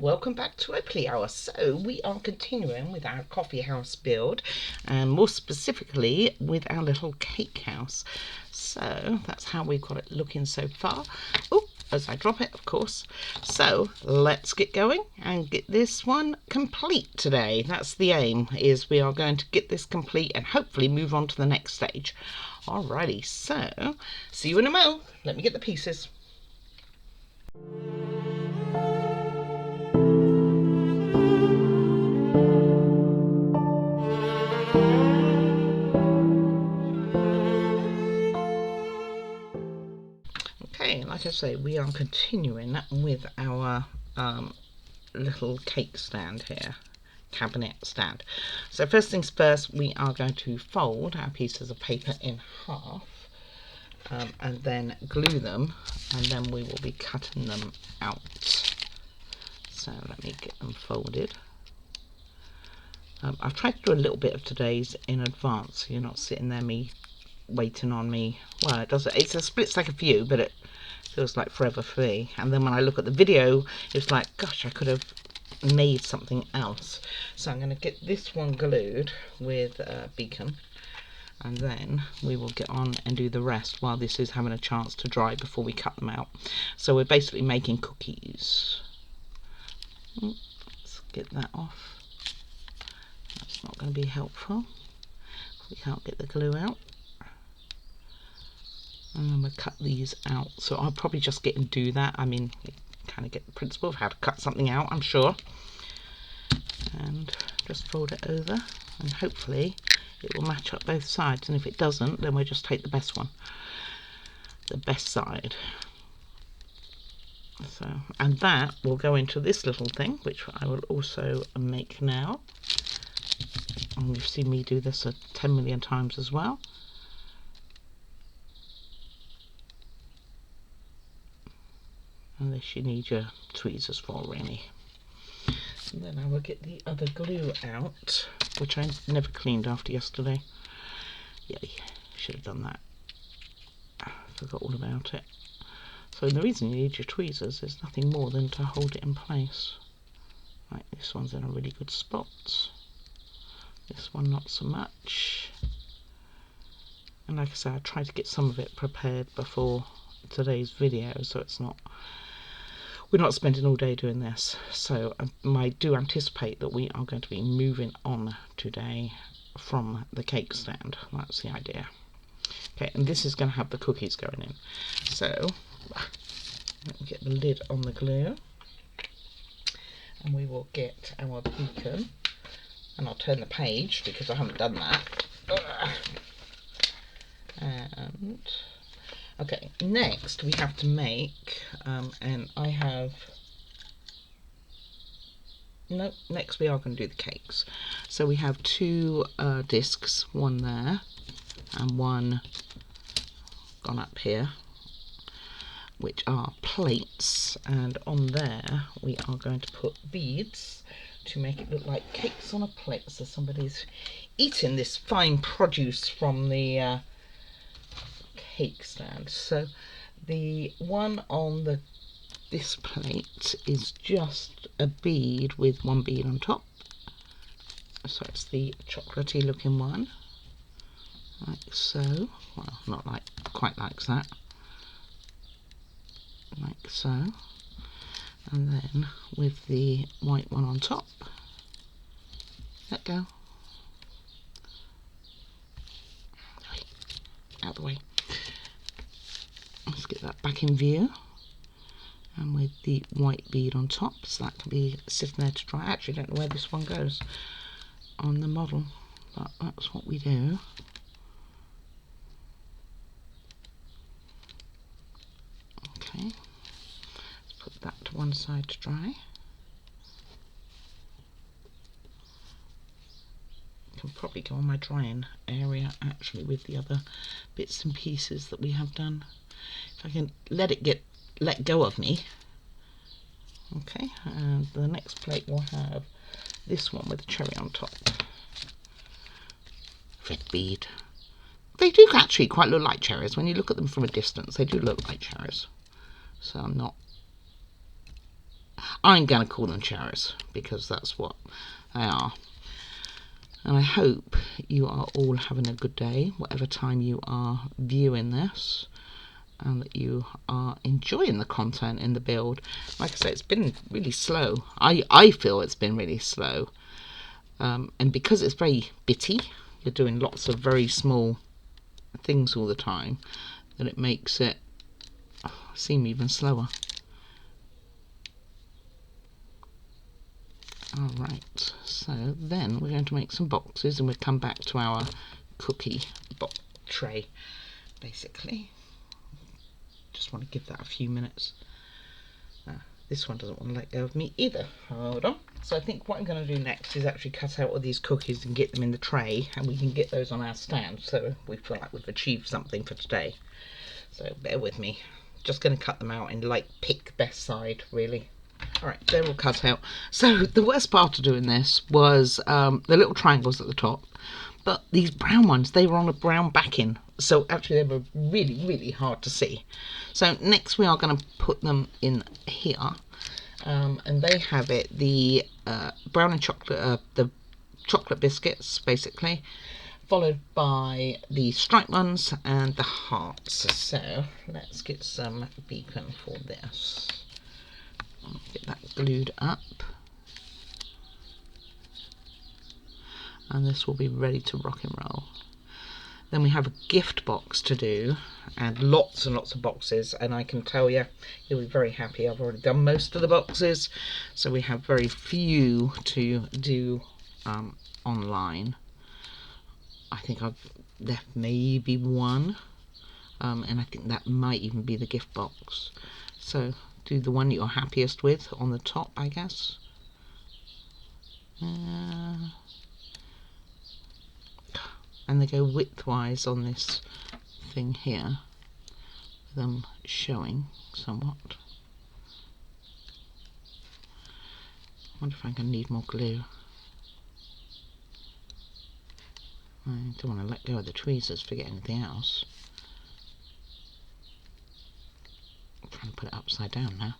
welcome back to Oakley Hour. So we are continuing with our coffee house build, and more specifically with our little cake house. So that's how we've got it looking so far. Oh, as I drop it, of course. So let's get going and get this one complete today. That's the aim, is we are going to get this complete and hopefully move on to the next stage. Alrighty, so see you in a mo. Let me get the pieces. Okay, like I say, we are continuing with our little cake stand here, cabinet stand. So first things first, we are going to fold our pieces of paper in half and then glue them, and then we will be cutting them out. So let me get them folded. I've tried to do a little bit of today's in advance, so you're not sitting there waiting on me. Well, it's a split second for you, but it feels like forever for me. And then when I look at the video, it's like, gosh, I could have made something else. So I'm going to get this one glued with Beacon, and then we will get on and do the rest while this is having a chance to dry before we cut them out. So we're basically making cookies. Let's get that off. That's not going to be helpful. We can't get the glue out. And then we'll cut these out. So I'll probably just get and do that. I mean, you kind of get the principle of how to cut something out, I'm sure. And just fold it over, and hopefully it will match up both sides. And if it doesn't, then we'll just take the best one, the best side. So, and that will go into this little thing, which I will also make now. And you've seen me do this 10 million times as well. And this you need your tweezers for, really. And then I will get the other glue out, which I never cleaned after yesterday. Yay, should have done that. I forgot all about it. So the reason you need your tweezers is nothing more than to hold it in place. Right, this one's in a really good spot. This one not so much. And like I said, I tried to get some of it prepared before today's video, so it's not, we're not spending all day doing this. So I do anticipate that we are going to be moving on today from the cake stand. That's the idea. Okay, and this is going to have the cookies going in. So let me get the lid on the glue, and we will get our beacon. And I'll turn the page because I haven't done that. And okay, next we have to make, and I have, no, next we are going to do the cakes. So we have two discs, one there and one gone up here, which are plates, and on there we are going to put beads to make it look like cakes on a plate. So somebody's eating this fine produce from the cake stand. So the one on this plate is just a bead with one bead on top. So it's the chocolatey looking one, like so. Well, not like quite like that, like so. And then with the white one on top, let go, out of the way. Let's get that back in view, and with the white bead on top, so that can be sitting there to dry. I actually don't know where this one goes on the model, but that's what we do. Okay, let's put that to one side to dry. Can probably go on my drying area actually with the other bits and pieces that we have done. If I can let go of me. Okay, and the next plate will have this one with the cherry on top. Red bead. They do actually quite look like cherries. When you look at them from a distance, they do look like cherries. So I'm going to call them cherries because that's what they are. And I hope you are all having a good day, whatever time you are viewing this, and that you are enjoying the content in the build. Like I say, it's been really slow. I feel it's been really slow. And because it's very bitty, you're doing lots of very small things all the time, that it makes it seem even slower. Alright, so then we're going to make some boxes and we'll come back to our cookie box tray, basically. Just want to give that a few minutes. This one doesn't want to let go of me either. Hold on. So I think what I'm going to do next is actually cut out all these cookies and get them in the tray, and we can get those on our stand, so we feel like we've achieved something for today. So bear with me. Just going to cut them out and like pick best side, really. Alright, they're all cut out. So the worst part of doing this was the little triangles at the top, but these brown ones, they were on a brown backing, so actually they were really, really hard to see. So next we are going to put them in here, and they have it, the brown and chocolate, the chocolate biscuits basically, followed by the striped ones and the hearts. So let's get some beacon for this. Get that glued up, and this will be ready to rock and roll. Then we have a gift box to do, and lots and lots of boxes, and I can tell you, you'll be very happy. I've already done most of the boxes, so we have very few to do online. I think I've left maybe one, and I think that might even be the gift box. So do the one you're happiest with on the top, I guess. And they go widthwise on this thing here, with them showing somewhat. I wonder if I'm going to need more glue. I don't want to let go of the tweezers, forget anything else. I'm trying to put it upside down now.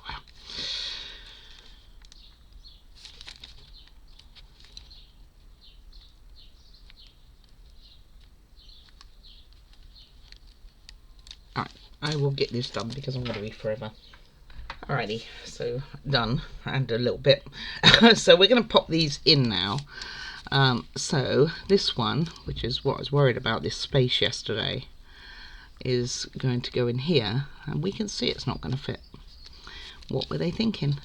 Wow. Alright, I will get this done because I'm going to be forever. Alrighty, so done, and a little bit. So we're going to pop these in now. So this one, which is what I was worried about, this space yesterday, is going to go in here, and we can see it's not going to fit. What were they thinking?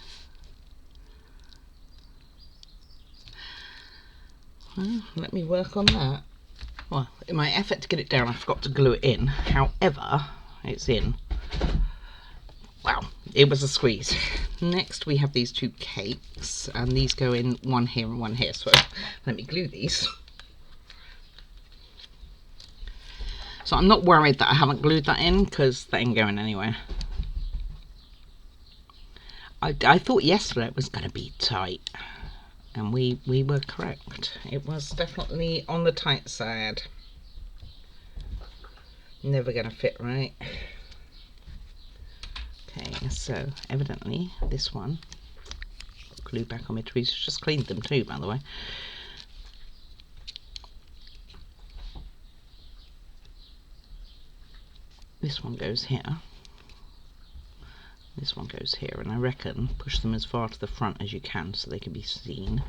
Well, let me work on that. Well, in my effort to get it down, I forgot to glue it in. However, it's in. Wow, it was a squeeze. Next we have these two cakes, and these go in one here and one here, so let me glue these. So I'm not worried that I haven't glued that in, because that ain't going anywhere. I thought yesterday it was going to be tight, and we were correct. It was definitely on the tight side. Never going to fit right. Okay, so evidently this one, glue back on my tweezers, just cleaned them too, by the way. This one goes here, this one goes here, and I reckon push them as far to the front as you can so they can be seen,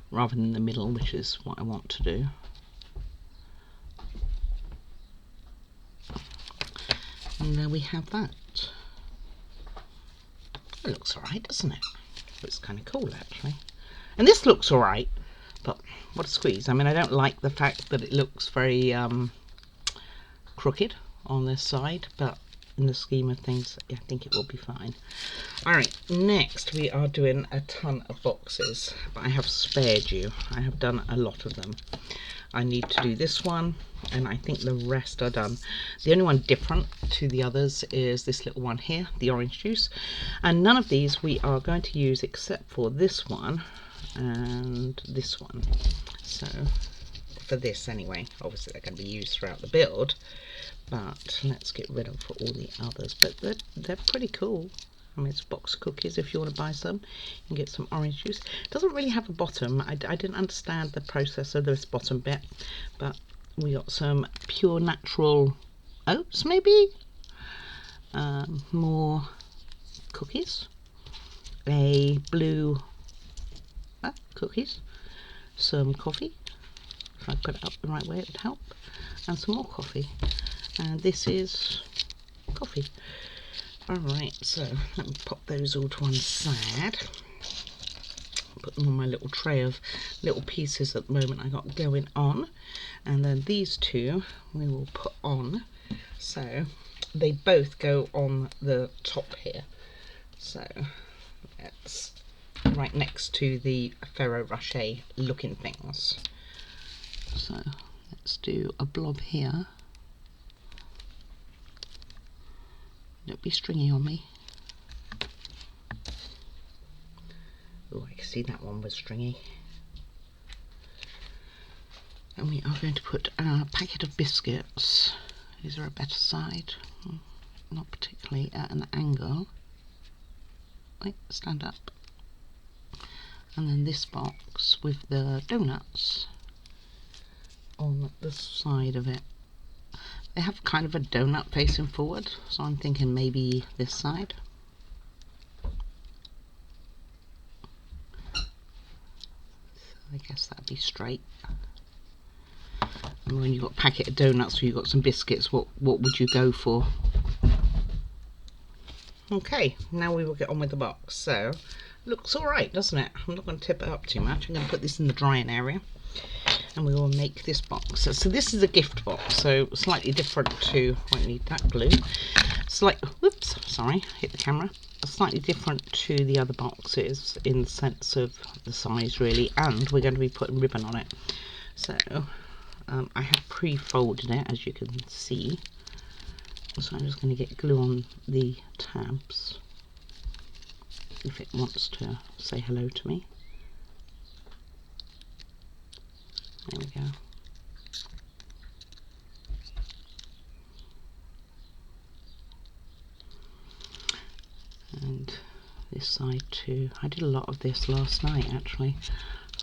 rather than the middle, which is what I want to do. And there we have that. It looks alright, doesn't it? It's kind of cool, actually. And this looks alright, but what a squeeze. I mean, I don't like the fact that it looks very crooked on this side, but in the scheme of things, I think it will be fine. Alright, next we are doing a ton of boxes, but I have spared you. I have done a lot of them. I need to do this one, and I think the rest are done. The only one different to the others is this little one here, the orange juice, and none of these we are going to use except for this one and this one. So for this anyway. Obviously they're going to be used throughout the build, but let's get rid of all the others. But they're pretty cool. I mean, it's a box of cookies. If you want to buy some, you can get some orange juice. It doesn't really have a bottom. I didn't understand the process of this bottom bit, but we got some pure natural oats, maybe, more cookies, a blue cookies, some coffee. If I put it up the right way, it would help, and some more coffee. And this is coffee. Alright, so let me pop those all to one side. Put them on my little tray of little pieces at the moment I got going on. And then these two we will put on. So they both go on the top here. So it's right next to the Ferrero Rocher looking things. So let's do a blob here. Don't be stringy on me. Oh, I can see that one was stringy. And we are going to put a packet of biscuits. Is there a better side? Not particularly at an angle. Wait, stand up. And then this box with the donuts on the side of it. They have kind of a donut facing forward, so I'm thinking maybe this side. So I guess that'd be straight. And when you've got a packet of donuts or you've got some biscuits, what would you go for? Okay, now we will get on with the box. So, looks alright, doesn't it? I'm not going to tip it up too much. I'm going to put this in the drying area. And we will make this box. So this is a gift box, so slightly different to, won't need that glue. Whoops, sorry, hit the camera. Slightly different to the other boxes in the sense of the size really, and we're going to be putting ribbon on it. So I have pre-folded it, as you can see. So I'm just going to get glue on the tabs if it wants to say hello to me. There we go. And this side too. I did a lot of this last night actually.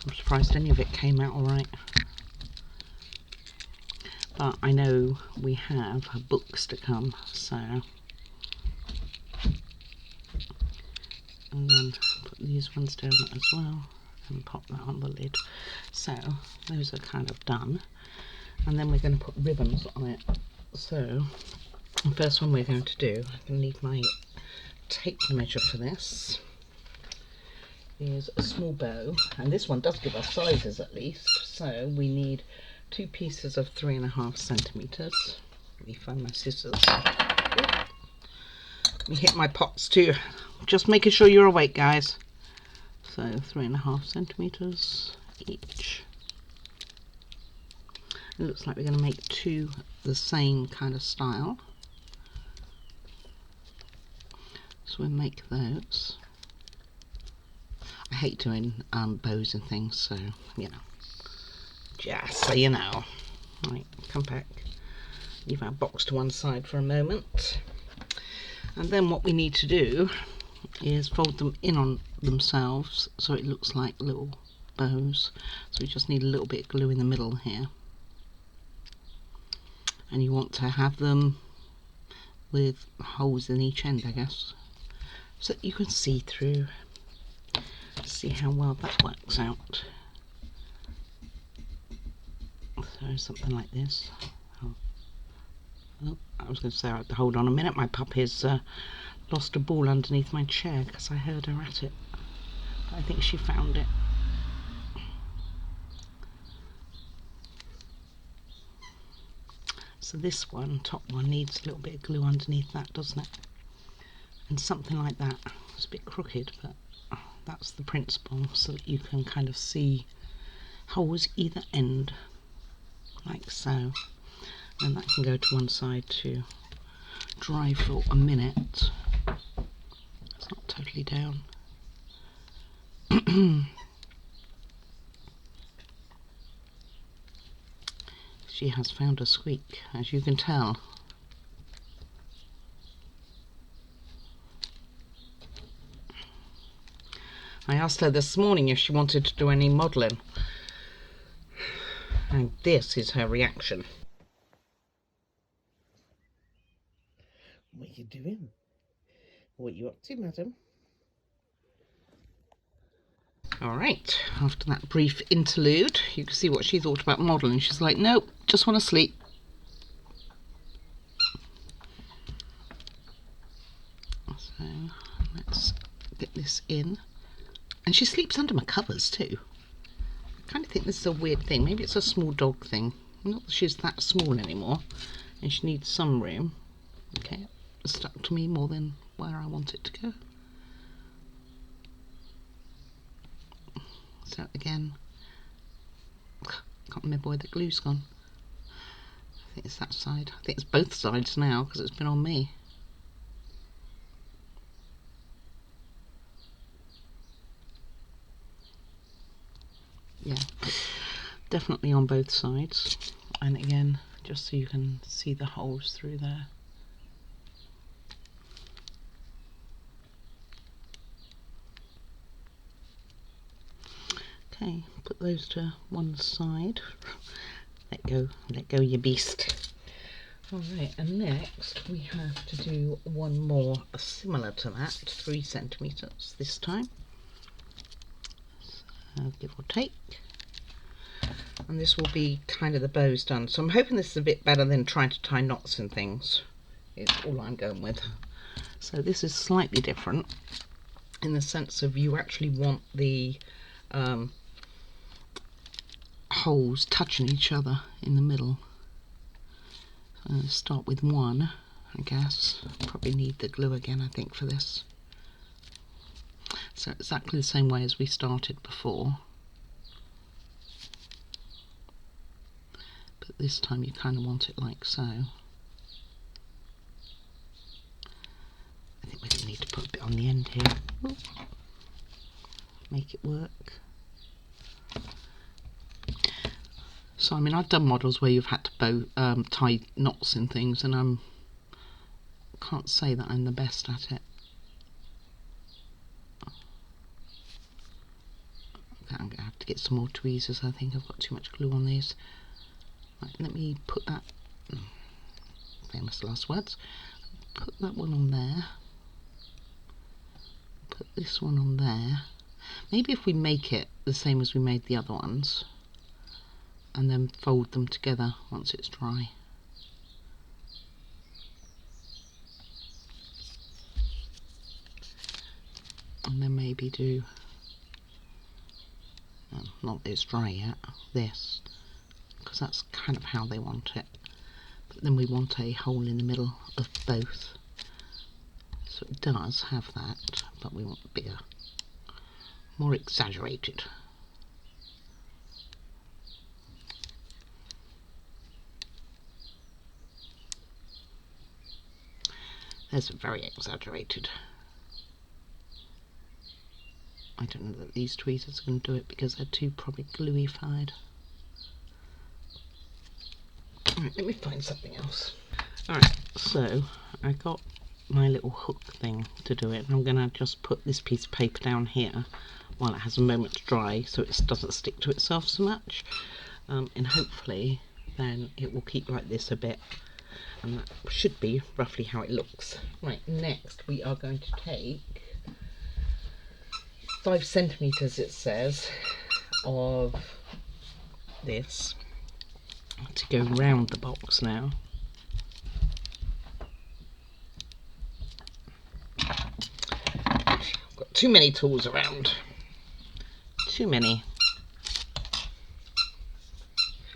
I'm surprised any of it came out alright. But I know we have books to come, so. And then put these ones down as well. And pop that on the lid. So those are kind of done, and then we're going to put ribbons on it. So the first one we're going to do, I can need my tape measure for this, is a small bow, and this one does give us sizes at least. So we need 2 pieces of 3.5 centimeters. Let me find my scissors. Let me hit my pots too, just making sure you're awake, guys. So 3.5 centimeters each. It looks like we're going to make 2 the same kind of style. So we'll make those. I hate doing bows and things, so you know, just so you know. Right, come back. Leave our box to one side for a moment. And then what we need to do is fold them in on themselves so it looks like little bows. So we just need a little bit of glue in the middle here, and you want to have them with holes in each end, I guess, so that you can see through. See how well that works out. So something like this. Oh, I was going to say I have to hold on a minute. My puppy's lost a ball underneath my chair because I heard her at it. But I think she found it. So this one, top one, needs a little bit of glue underneath that, doesn't it? And something like that. It's a bit crooked, but that's the principle, so that you can kind of see holes either end, like so. And that can go to one side to dry for a minute. It's not totally down. She has found a squeak, as you can tell. I asked her this morning if she wanted to do any modelling, and this is her reaction. What are you doing? What are you up to, madam? Alright, after that brief interlude, you can see what she thought about modelling. She's like, nope, just want to sleep. So, let's get this in. And she sleeps under my covers too. I kind of think this is a weird thing. Maybe it's a small dog thing. Not that she's that small anymore, and she needs some room. Okay, it's stuck to me more than where I want it to go. So again, can't remember where the glue's gone. I think it's that side. I think it's both sides now because it's been on me. Yeah, definitely on both sides. And again, just so you can see the holes through there. Okay, put those to one side. Let go you beast. Alright, and next we have to do one more similar to that, 3 centimetres this time. So, give or take. And this will be kind of the bows done. So I'm hoping this is a bit better than trying to tie knots and things. It's all I'm going with. So this is slightly different in the sense of you actually want the holes touching each other in the middle. So I'm going to start with one, I guess. Probably need the glue again, I think, for this. So exactly the same way as we started before. But this time you kind of want it like so. I think we're going to need to put a bit on the end here. Ooh. Make it work. So I mean, I've done models where you've had to tie knots and things, and can't say that I'm the best at it. Okay, I'm going to have to get some more tweezers. I think I've got too much glue on these. Right, let me put that, famous last words, put that one on there, put this one on there. Maybe if we make it the same as we made the other ones, and then fold them together once it's dry. And then maybe do, not that it's dry yet, this, because that's kind of how they want it. But then we want a hole in the middle of both. So it does have that, but we want bigger, more exaggerated. There's a very exaggerated. I don't know that these tweezers are going to do it because they're too probably gluey-fied. Alright, let me find something else. Alright, so I got my little hook thing to do it. I'm going to just put this piece of paper down here while it has a moment to dry so it doesn't stick to itself so much. And hopefully then it will keep like this a bit. And that should be roughly how it looks. Right, next we are going to take 5 centimetres, it says, of this to go round the box now. I've got too many tools around. Too many.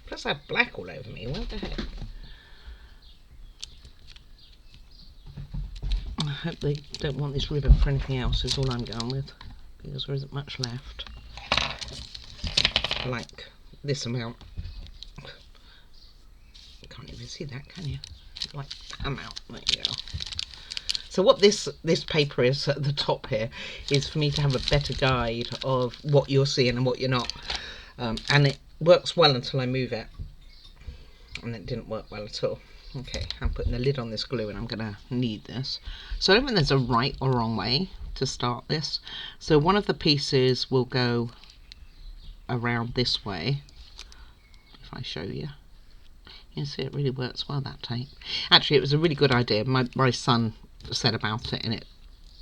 Plus I have black all over me. What the heck? I hope they don't want this ribbon for anything else, is all I'm going with, because there isn't much left. Like this amount. Can't even see that, can you? Like that amount. There you go. So what this paper is at the top here is for me to have a better guide of what you're seeing and what you're not. And it works well until I move it. and it didn't work well at all. Okay, I'm putting the lid on this glue and I'm going to knead this. So I don't think there's a right or wrong way to start this. So one of the pieces will go around this way. If I show you, you can see it really works well, that tape. Actually, it was a really good idea. My son said about it and it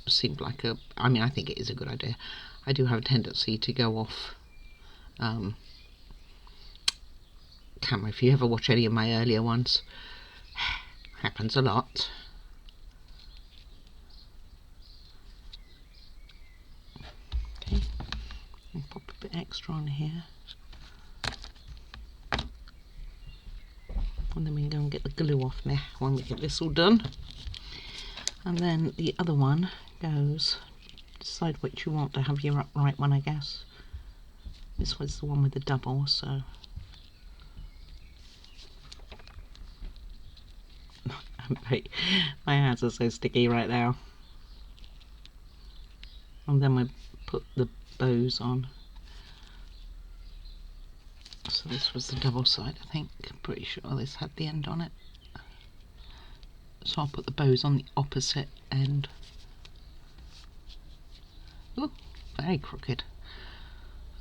seemed like I mean, I think it is a good idea. I do have a tendency to go off camera. If you ever watch any of my earlier ones, happens a lot. Okay, I'll pop a bit extra on here, and then we can go and get the glue off now when we get this all done. And then the other one goes, decide which you want to have your upright one, I guess. This was the one with the double, so my hands are so sticky right now. And then we put the bows on. So this was the double side, I think. I'm pretty sure this had the end on it. So I'll put the bows on the opposite end. Oh, very crooked.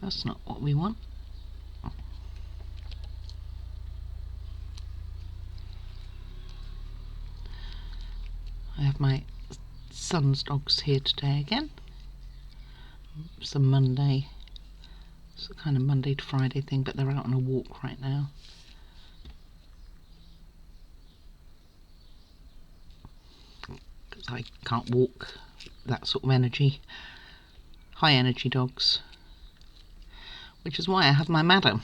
That's not what we want. I have my son's dogs here today again. It's a Monday. It's a kind of Monday to Friday thing, but they're out on a walk right now. Because I can't walk that sort of energy. High energy dogs. Which is why I have my madam.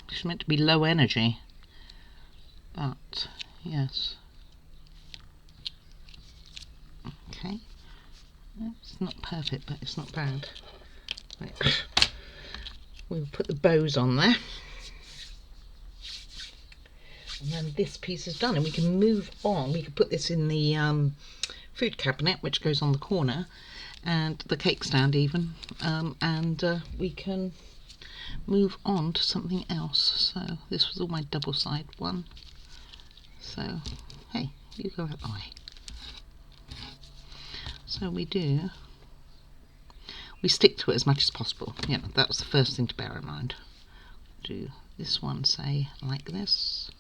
She's meant to be low energy. But, yes. Okay. It's not perfect, but it's not bad. Right. We'll put the bows on there. And then this piece is done, and we can move on. We can put this in the food cabinet, which goes on the corner, and the cake stand even, and we can move on to something else. So this was all my double side one. So, hey, you go out the way. So we stick to it as much as possible. Yeah, that was the first thing to bear in mind. Do this one, say, like this.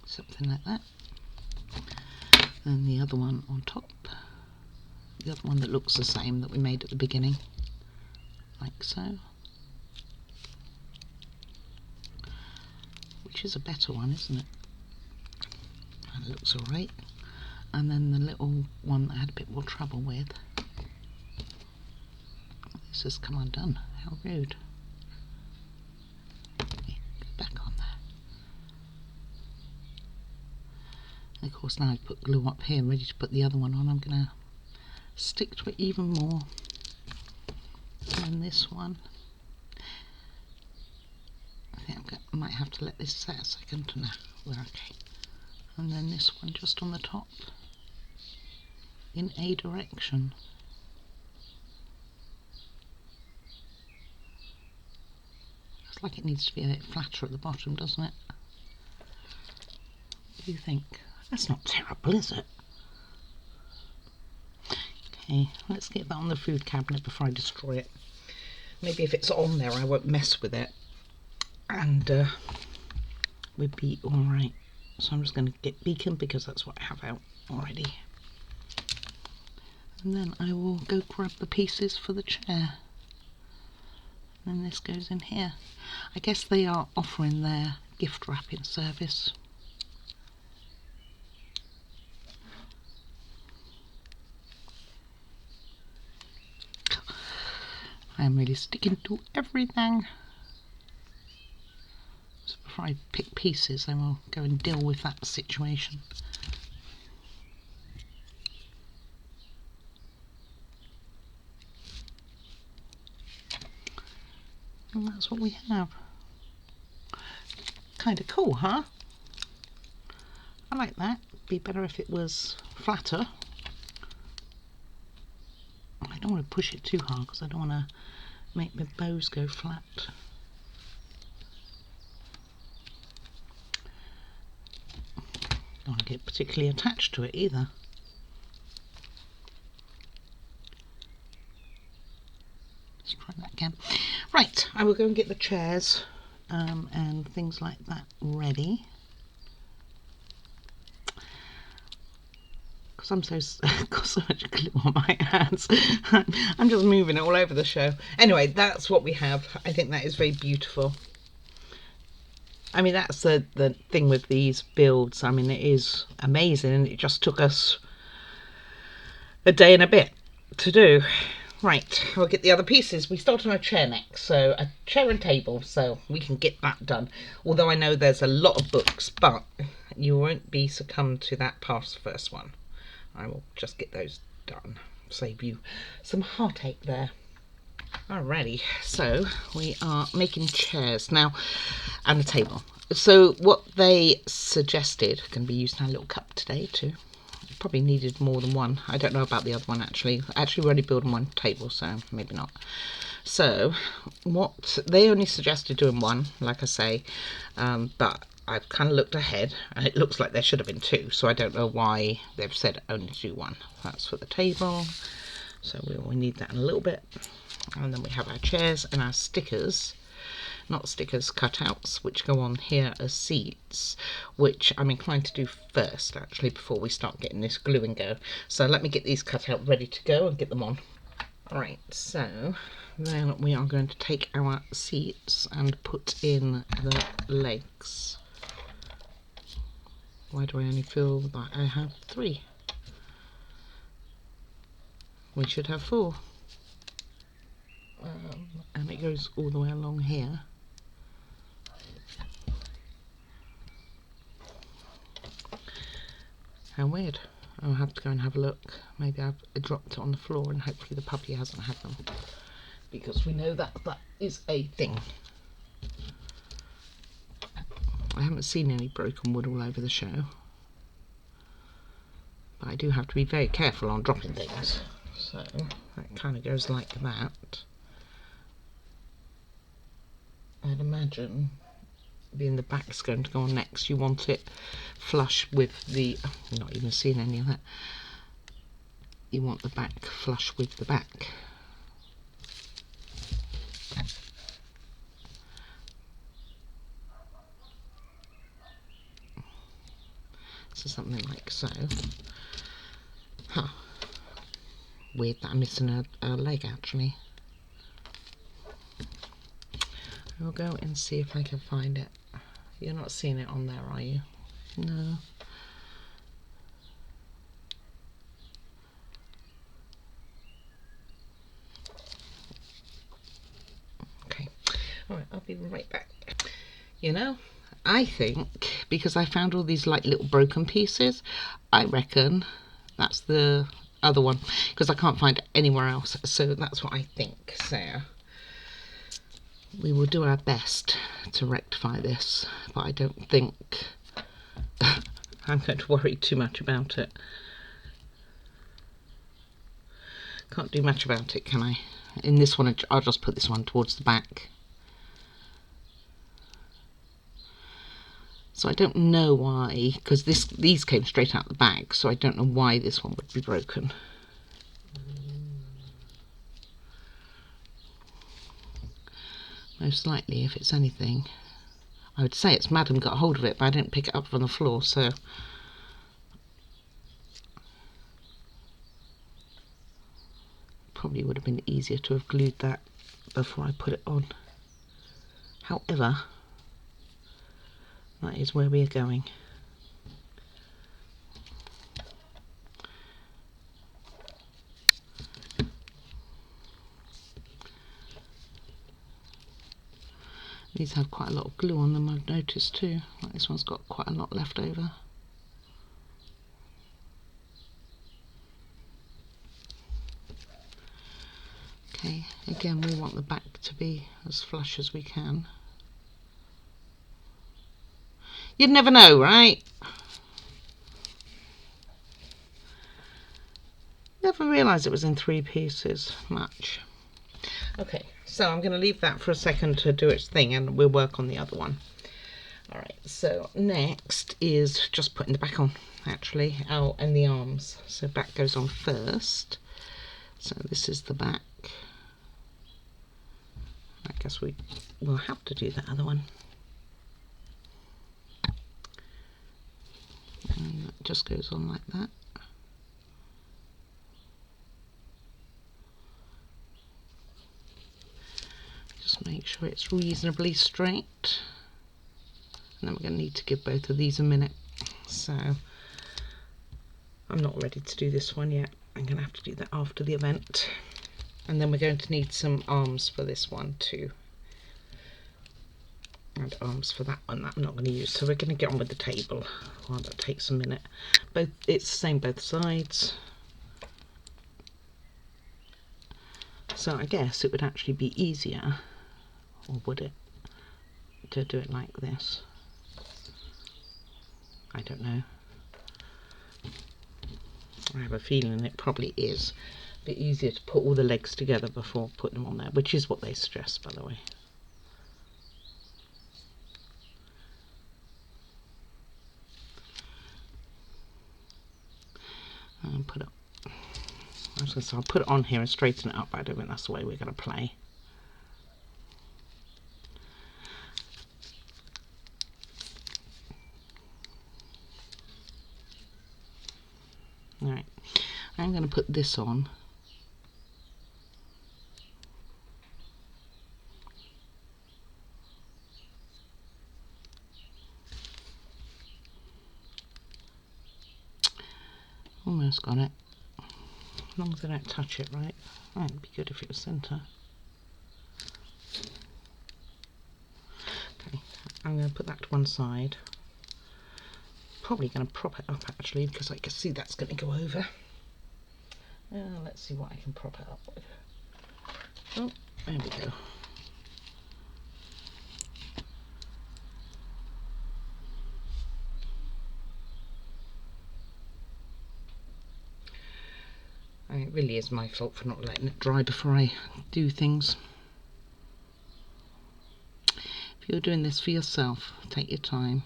Something like that. And the other one on top. The other one that looks the same that we made at the beginning. Like so. Which is a better one, isn't it? And it looks alright. And then the little one that I had a bit more trouble with. This has come undone. How rude. Okay, go back on there. And of course now I've put glue up here, ready to put the other one on. I'm going to stick to it even more. And this one. I think I might have to let this set a second. No, we're okay. And then this one just on the top. In a direction. Looks like it needs to be a bit flatter at the bottom, doesn't it? What do you think? That's not terrible, is it? Okay, let's get that on the food cabinet before I destroy it. Maybe if it's on there I won't mess with it. And we'd be alright. So I'm just going to get Beacon because that's what I have out already. And then I will go grab the pieces for the chair. And then this goes in here. I guess they are offering their gift wrapping service. I am really sticking to everything. So before I pick pieces, I will go and deal with that situation. And that's what we have. Kind of cool, huh? I like that. Be better if it was flatter. I don't want to push it too hard because I don't want to make my bows go flat. Don't want to get particularly attached to it either. Let's try that again. Right, I will go and get the chairs and things like that ready. Because I'm got so much glue on my hands. I'm just moving it all over the show. Anyway, that's what we have. I think that is very beautiful. I mean, that's the thing with these builds. I mean, it is amazing, and it just took us a day and a bit to do. Right, we'll get the other pieces. We start on a chair next, so a chair and table, so we can get that done. Although I know there's a lot of books, but you won't be succumbed to that past the first one. I will just get those done. Save you some heartache there. Alrighty, so we are making chairs now and a table. So what they suggested can be used in our little cup today too. Probably needed more than one. I don't know about the other one actually. Actually, we're only building one table, so maybe not. So what they only suggested doing one, like I say, but I've kind of looked ahead and it looks like there should have been two, so I don't know why they've said only do one. That's for the table, so we need that in a little bit. And then we have our chairs and our stickers, not stickers, cutouts, which go on here as seats, which I'm inclined to do first actually before we start getting this glue and go. So let me get these cut out ready to go and get them on. Alright, so then we are going to take our seats and put in the legs. Why do I only feel that I have 3? We should have 4. And it goes all the way along here. How weird. I'll have to go and have a look. Maybe I've dropped it on the floor and hopefully the puppy hasn't had them, because we know that that is a thing. I haven't seen any broken wood all over the show, but I do have to be very careful on dropping things. So that kind of goes like that. I'd imagine, being the back's going to go on next, you want it flush with the, I'm not even seeing any of that, you want the back flush with the back. So something like so. Huh. Weird that I'm missing a leg actually. We'll go and see if I can find it. You're not seeing it on there, are you? No. Okay. Alright, I'll be right back. You know, I think because I found all these like little broken pieces, I reckon that's the other one, because I can't find it anywhere else. So that's what I think. So we will do our best to rectify this, but I don't think I'm going to worry too much about it. Can't do much about it, can I? In this one, I'll just put this one towards the back. So I don't know why, because these came straight out the back, so I don't know why this one would be broken. Most likely, if it's anything, I would say it's Madam got hold of it, but I didn't pick it up from the floor, so probably would have been easier to have glued that before I put it on. However, that is where we are going. These have quite a lot of glue on them, I've noticed too. Like this one's got quite a lot left over. Okay, again we want the back to be as flush as we can. You'd never know, right? Never realised it was in 3 pieces much. Okay, so so I'm going to leave that for a second to do its thing, and we'll work on the other one. Alright, so next is just putting the back on, actually, and the arms. So back goes on first. So this is the back. I guess we will have to do the other one. And that just goes on like that. Just make sure it's reasonably straight. And then we're going to need to give both of these a minute. So I'm not ready to do this one yet. I'm going to have to do that after the event. And then we're going to need some arms for this one too. And arms for that one that I'm not going to use. So we're going to get on with the table while that takes a minute. It's the same both sides. So I guess it would actually be easier, or would it, to do it like this? I don't know. I have a feeling it probably is a bit easier to put all the legs together before putting them on there, which is what they suggest, by the way. And put it. I was going to say I'll put it on here and straighten it up, but I don't think that's the way we're going to play. Alright, I'm going to put this on. Almost got it. As long as I don't touch it, right? Oh, it'd be good if it was centre. Okay, I'm going to put that to one side. Probably going to prop it up actually, because I can see that's going to go over. Let's see what I can prop it up with. Oh, there we go. It really is my fault for not letting it dry before I do things. If you're doing this for yourself, take your time.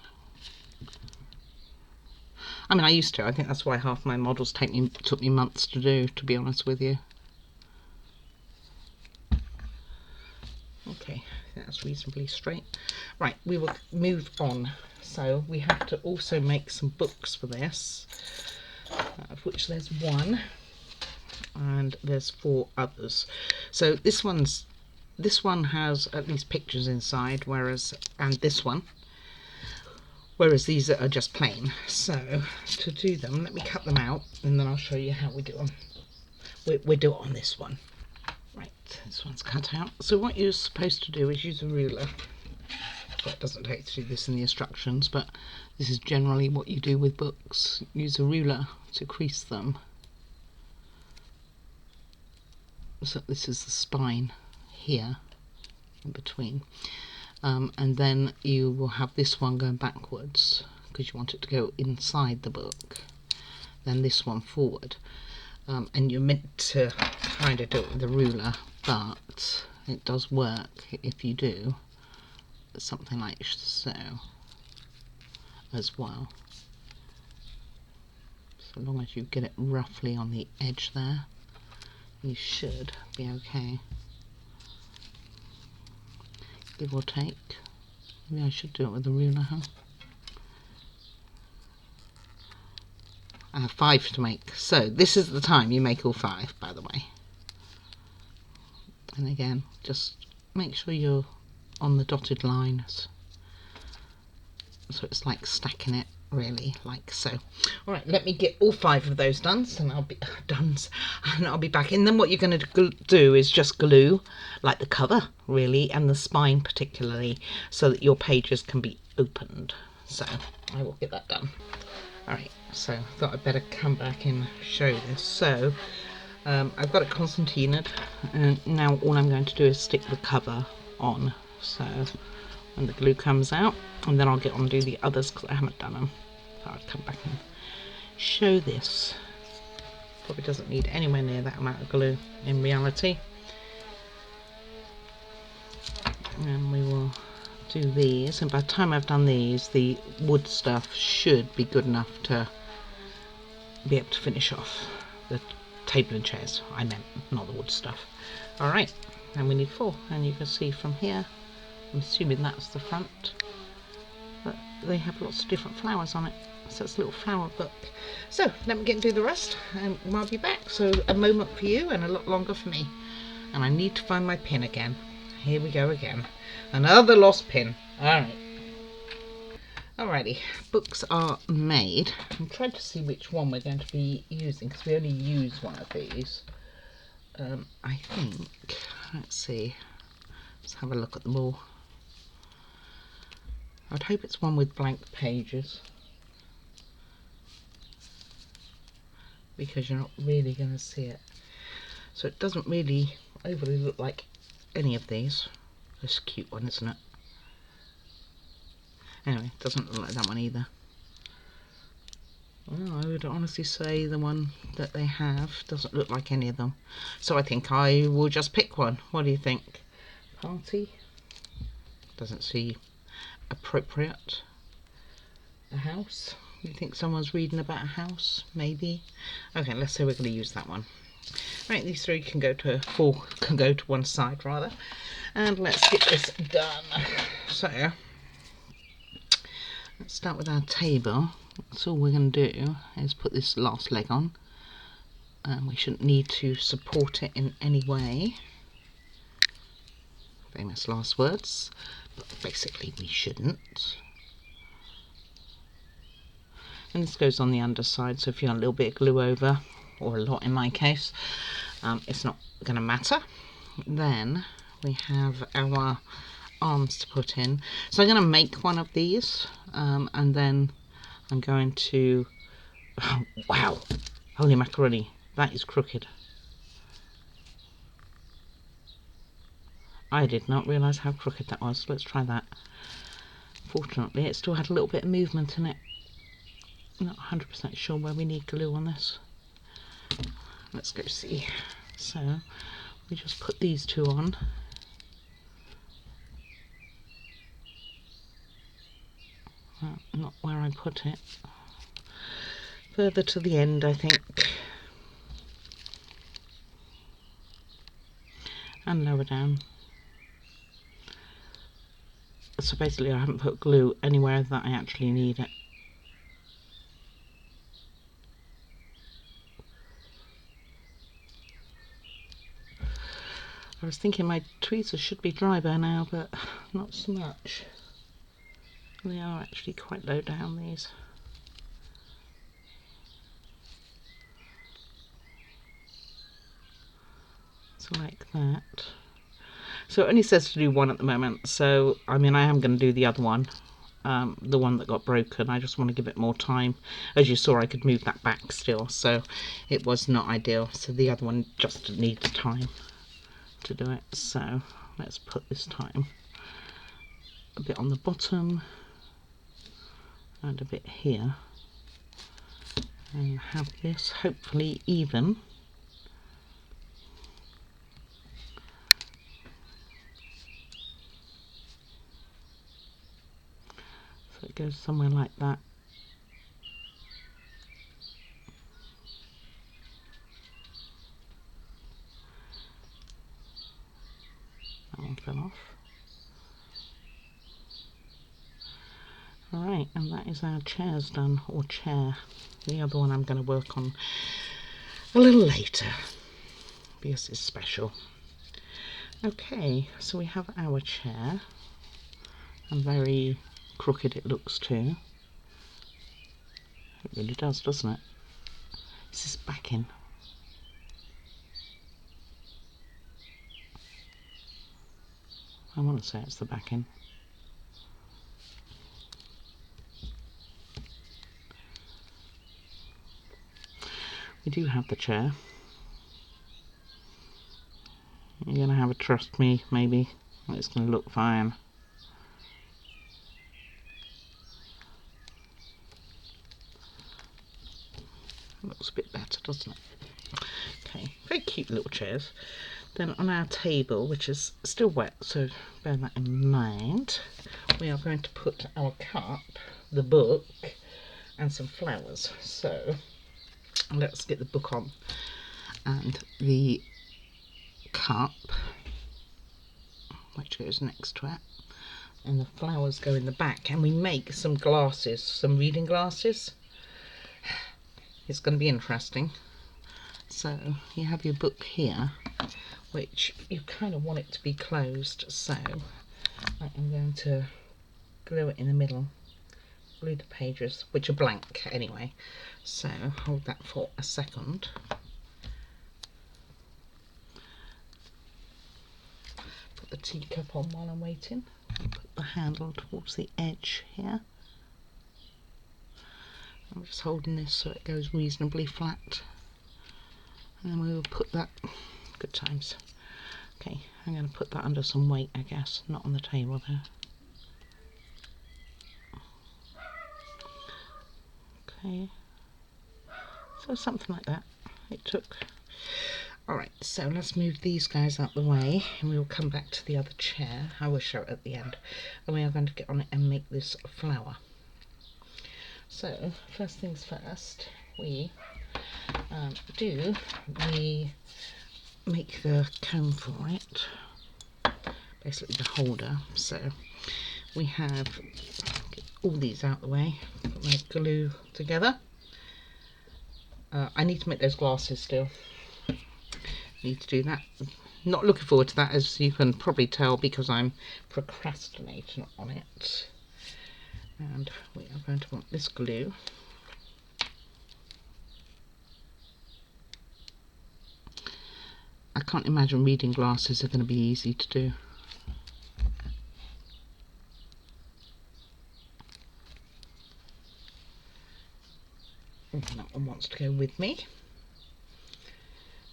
I mean, I used to. I think that's why half my models took me months to do, to be honest with you. Okay, that's reasonably straight. Right, we will move on. So we have to also make some books for this, of which there's one, and there's 4 others. So this one has at least pictures inside, and this one. Whereas these are just plain. So to do them, let me cut them out and then I'll show you how we do them. We do it on this one. Right, this one's cut out. So what you're supposed to do is use a ruler. Well, it doesn't take to do this in the instructions, but this is generally what you do with books. Use a ruler to crease them. So this is the spine here in between. And then you will have this one going backwards because you want it to go inside the book, then this one forward, and you're meant to kind of do it with the ruler, but it does work if you do something like so as well, so long as you get it roughly on the edge there, you should be okay. Give or take. Maybe I should do it with a ruler, huh? I have 5 to make, so this is the time you make all 5, by the way. And again, just make sure you're on the dotted lines, so it's like stacking it, really, like so. All right, let me get all 5 of those done, and I'll be back. And then what you're going to do is just glue, like the cover, really, and the spine particularly, so that your pages can be opened. So I will get that done. All right, so I thought I'd better come back and show this. So I've got it concertinaed, and now all I'm going to do is stick the cover on. So when the glue comes out, and then I'll get on and do the others because I haven't done them. So I'll come back and show this. Probably doesn't need anywhere near that amount of glue in reality. And we will do these, and by the time I've done these, the wood stuff should be good enough to be able to finish off the table and chairs. I meant, not the wood stuff. Alright, and we need 4, and you can see from here, I'm assuming that's the front, but they have lots of different flowers on it, so it's a little flower book. So let me get and do the rest, and I'll be back. So a moment for you and a lot longer for me, and I need to find my pin again. Here we go again, another lost pin. Alright. Alrighty, books are made. I'm trying to see which one we're going to be using, because we only use one of these. I think, let's see, let's have a look at them all. I'd hope it's one with blank pages, because you're not really going to see it. So it doesn't really overly look like any of these. This cute one, isn't it? Anyway, it doesn't look like that one either. Well, I would honestly say the one that they have doesn't look like any of them. So I think I will just pick one. What do you think? Party? Doesn't seem appropriate. A house? You think someone's reading about a house? Maybe. Okay, let's say we're going to use that one. Right, these 3 can go to 4 can go to one side rather. And let's get this done. So let's start with our table. So all we're going to do is put this last leg on. We shouldn't need to support it in any way. Famous last words. But basically we shouldn't. And this goes on the underside, so if you have a little bit of glue over, or a lot in my case, it's not going to matter. Then we have our arms to put in. So I'm going to make one of these, and then I'm going to... Oh, wow! Holy macaroni, that is crooked. I did not realise how crooked that was. Let's try that. Fortunately, it still had a little bit of movement in it. I'm not 100% sure where we need glue on this. Let's go see. So we just put these 2 on. Well, not where I put it. Further to the end, I think. And lower down. So basically I haven't put glue anywhere that I actually need it. I was thinking my tweezers should be dry by now, but not so much. They are actually quite low down, these. So like that. So it only says to do 1 at the moment, so I mean I am going to do the other one, the one that got broken. I just want to give it more time. As you saw, I could move that back still, so it was not ideal. So the other one just needs time to do it. So let's put this time a bit on the bottom and a bit here, and have this hopefully even. So it goes somewhere like that. That one fell off. Alright, and that is our chairs done, or chair. The other one I'm going to work on a little later, because it's special. Okay, so we have our chair, and very crooked it looks too. It really does, doesn't it? Is this backing? I want to say it's the backing. We do have the chair. You're going to have a trust me, maybe. It's going to look fine. Looks a bit better, doesn't it? Okay, very cute little chairs. Then on our table, which is still wet, so bear that in mind, we are going to put our cup, the book, and some flowers. So let's get the book on, and the cup, which goes next to it, and the flowers go in the back, and we make some glasses, some reading glasses. It's going to be interesting. So you have your book here, which you kind of want it to be closed, so I am going to glue it in the middle, glue the pages, which are blank anyway, so hold that for a second. Put the teacup on while I'm waiting. Put the handle towards the edge here. I'm just holding this so it goes reasonably flat, and then we will put that, good times. Okay, I'm going to put that under some weight, I guess, not on the table there. Okay, so something like that it took. Alright, so let's move these guys out the way, and we will come back to the other chair. I will show it at the end. And we are going to get on it and make this flower. So, first things first, we make the comb for it, basically the holder. So we have all these out the way, put my glue together. I need to make those glasses still. Need to do that. Not looking forward to that, as you can probably tell, because I'm procrastinating on it. And we are going to want this glue. I can't imagine reading glasses are going to be easy to do. And that one wants to go with me.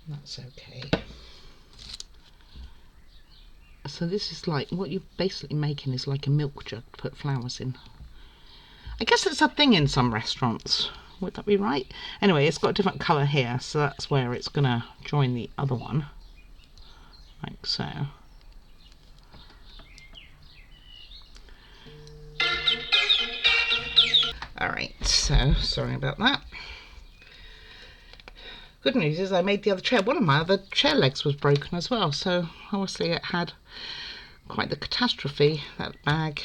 That's okay. So this is like, what you're basically making is like a milk jug to put flowers in. I guess it's a thing in some restaurants. Would that be right? Anyway, it's got a different colour here, so that's where it's going to join the other one. Like so. Alright, so sorry about that. Good news is I made the other chair. One of my other chair legs was broken as well, so obviously it had quite the catastrophe, that bag.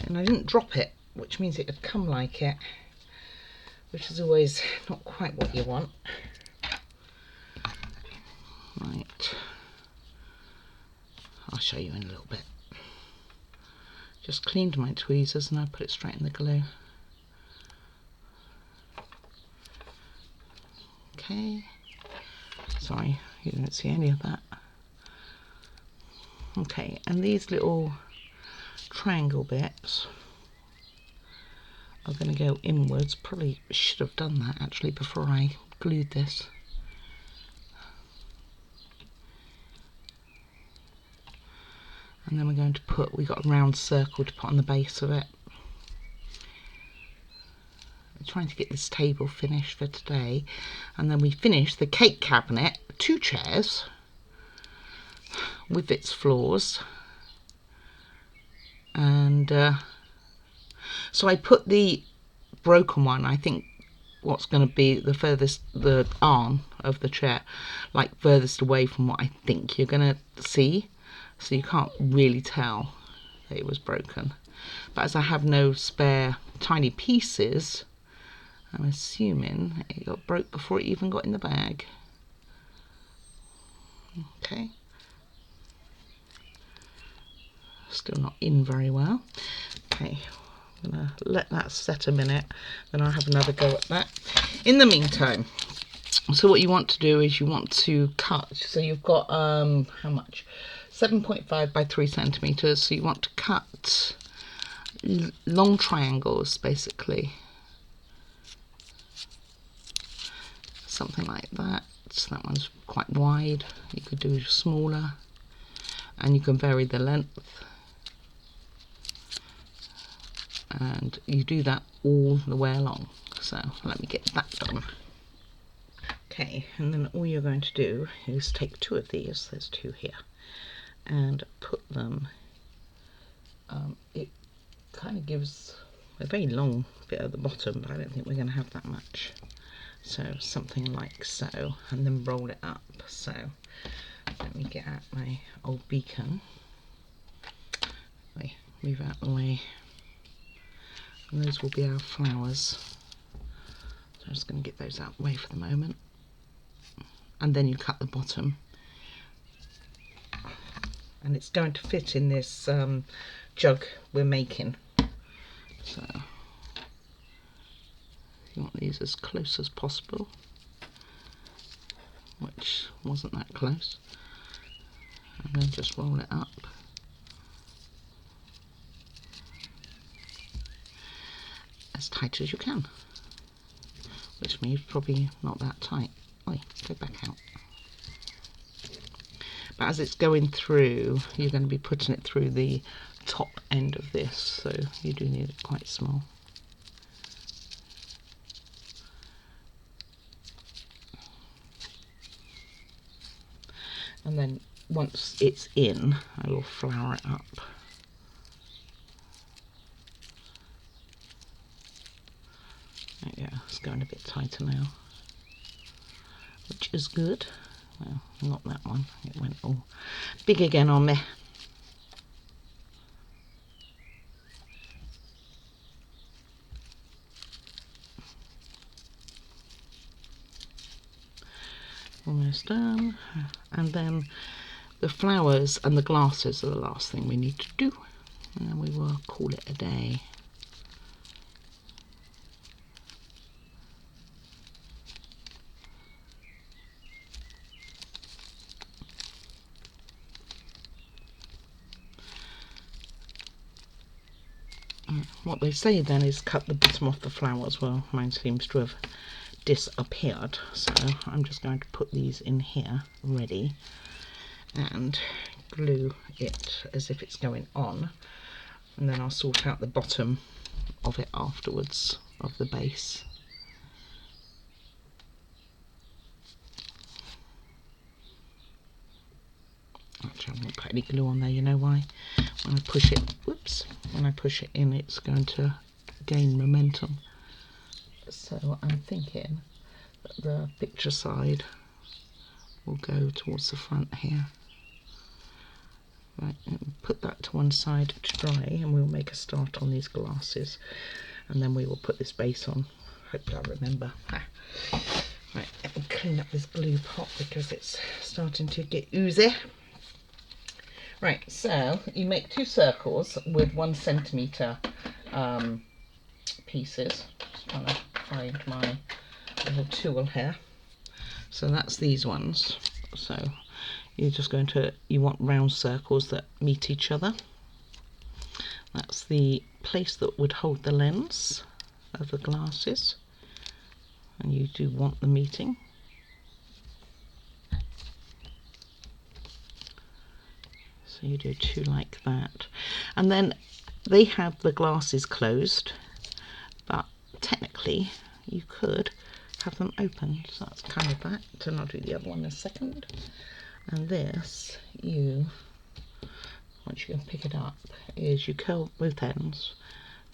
And I didn't drop it, which means it had come like it, which is always not quite what you want. Right, I'll show you in a little bit. Just cleaned my tweezers and I put it straight in the glue. Okay, sorry, you don't see any of that. Okay, and these little triangle bits are going to go inwards. Probably should have done that actually before I glued this. And then we're going to put, we got a round circle to put on the base of it. I'm trying to get this table finished for today, and then we finish the cake cabinet, 2 chairs with its floors. And so I put the broken one, I think what's going to be the furthest, the arm of the chair, like furthest away from what I think you're going to see, so you can't really tell that it was broken. But as I have no spare tiny pieces, I'm assuming it got broke before it even got in the bag. Okay. Still not in very well. Okay, I'm gonna let that set a minute, then I'll have another go at that. In the meantime, so what you want to do is you want to cut, so you've got how much? 7.5 by 3 centimeters. So you want to cut long triangles, basically. Something like that. So that one's quite wide. You could do smaller, and you can vary the length. And you do that all the way along. So let me get that done. Okay, and then all you're going to do is take two of these, there's two here, and put them, it kind of gives a very long bit at the bottom, but I don't think we're going to have that much. So something like so, and then roll it up. So let me get out my old beacon. Move out the way. And those will be our flowers. So I'm just going to get those out of the way for the moment. And then you cut the bottom. And it's going to fit in this jug we're making. So you want these as close as possible, which wasn't that close. And then just roll it up. As tight as you can, which means probably not that tight. Oi, go back out. But as it's going through, you're going to be putting it through the top end of this, so you do need it quite small. And then once it's in, I will flour it up. Yeah, it's going a bit tighter now, which is good. Well, not that one, it went all big again on me. Almost done. And then the flowers and the glasses are the last thing we need to do, and then we will call it a day. What they say then is cut the bottom off the flowers. Well, mine seems to have disappeared, so I'm just going to put these in here ready and glue it as if it's going on, and then I'll sort out the bottom of it afterwards, of the base. Actually, I won't put any glue on there, you know why? When I push it, whoops, when I push it in, it's going to gain momentum. So I'm thinking that the picture side will go towards the front here. Right, and put that to one side to dry, and we'll make a start on these glasses, and then we will put this base on. Hopefully I'll remember. Right, let me clean up this glue pot because it's starting to get oozy. Right, so you make 2 circles with 1 centimetre pieces. Just trying to find my little tool here. So that's these ones. So you're just going to, you want round circles that meet each other. That's the place that would hold the lens of the glasses, and you do want the meeting. So you do 2 like that, and then they have the glasses closed, but technically you could have them open, so that's kind of that. And I'll do the other one in a second. And this, you, once you can pick it up, is you curl both ends.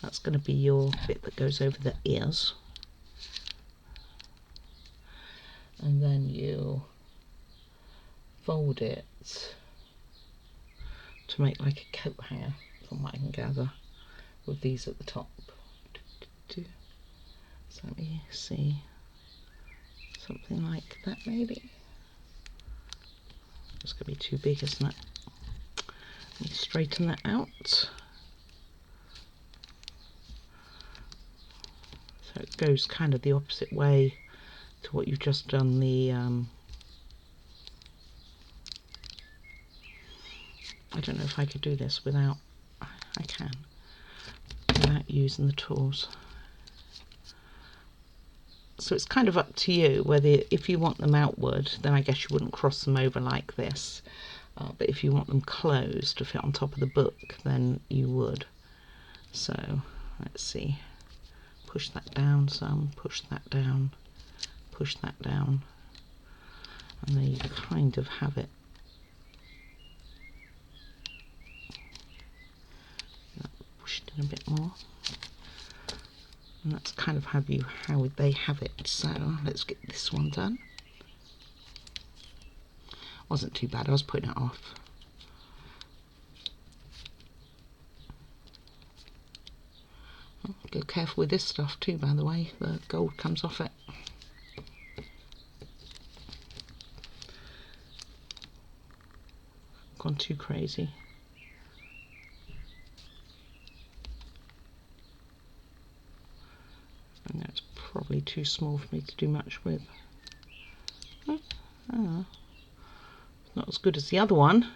That's going to be your bit that goes over the ears, and then you fold it to make like a coat hanger, from what I can gather, with these at the top. So let me see, something like that maybe. It's going to be too big, isn't it? Let me straighten that out. So it goes kind of the opposite way to what you've just done the I don't know if I could do this without, I can, without using the tools. So it's kind of up to you whether, if you want them outward, then I guess you wouldn't cross them over like this. But if you want them closed to fit on top of the book, then you would. So let's see. Push that down some, push that down, push that down, and there you kind of have it. Push it in a bit more, and that's kind of how they have it. So let's get this one done. Wasn't too bad, I was putting it off. Oh, go careful with this stuff too, by the way, the gold comes off it. Gone too crazy. And that's probably too small for me to do much with. Oh, not as good as the other one.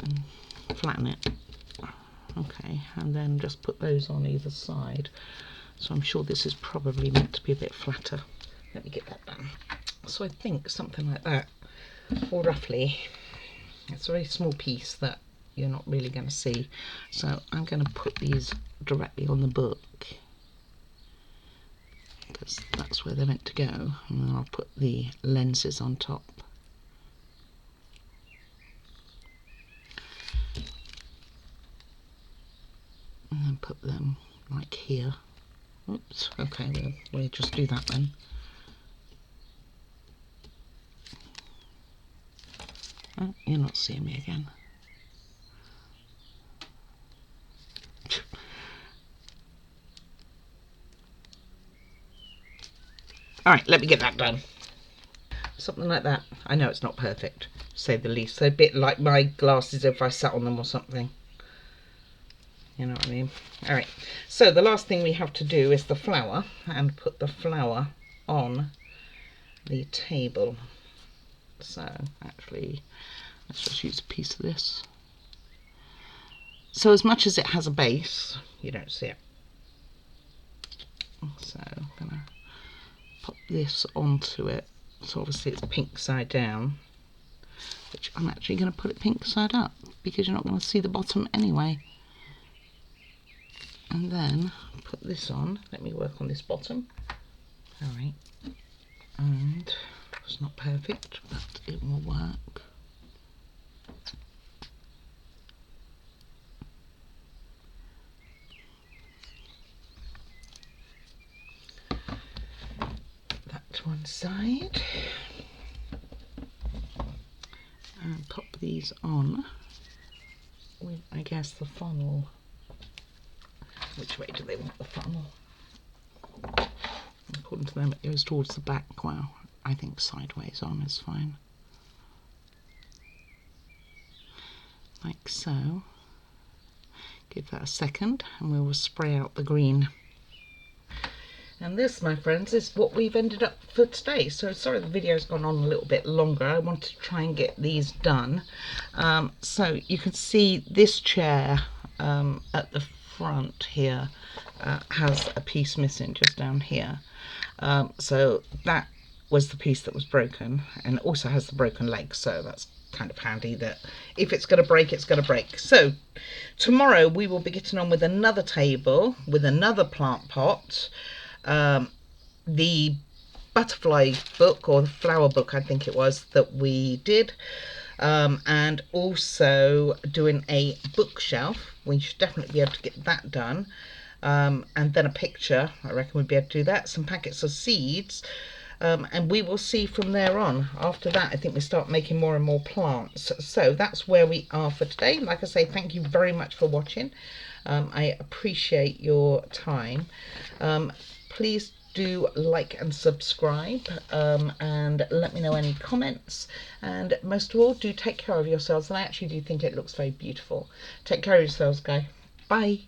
And flatten it. Okay, and then just put those on either side. So I'm sure this is probably meant to be a bit flatter. Let me get that done. So I think something like that, or roughly. It's a very small piece that you're not really going to see. So I'm going to put these directly on the book, because that's where they're meant to go. And then I'll put the lenses on top. And then put them like here. Oops, okay, we'll just do that then. Oh, you're not seeing me again. Alright, let me get that done. Something like that. I know it's not perfect, to say the least. They're a bit like my glasses if I sat on them or something. You know what I mean? Alright, so the last thing we have to do is the flower, and put the flower on the table. So actually, let's just use a piece of this. So as much as it has a base, you don't see it. So I'm going to pop this onto it. So obviously it's pink side down, which I'm actually going to put it pink side up, because you're not going to see the bottom anyway. And then put this on. Let me work on this bottom. Alright. And it's not perfect, but it will work. That to one side. And pop these on with, I guess, the funnel. Which way do they want the funnel? According to them, it goes towards the back. Well, I think sideways on is fine. Like so. Give that a second and we will spray out the green. And this, my friends, is what we've ended up for today. So sorry the video's gone on a little bit longer. I wanted to try and get these done. So you can see this chair at the front here has a piece missing just down here. So that was the piece that was broken, and it also has the broken leg, so that's kind of handy that if it's going to break, it's going to break. So tomorrow we will be getting on with another table with another plant pot. The butterfly book, or the flower book I think it was, that we did, and also doing a bookshelf. We should definitely be able to get that done. And then a picture, I reckon we'd be able to do that, some packets of seeds, and we will see from there on. After that, I think we start making more and more plants. So that's where we are for today. Like I say, thank you very much for watching. I appreciate your time. Please do like and subscribe, and let me know any comments, and most of all, do take care of yourselves, and I actually do think it looks very beautiful. Take care of yourselves, guys. Bye.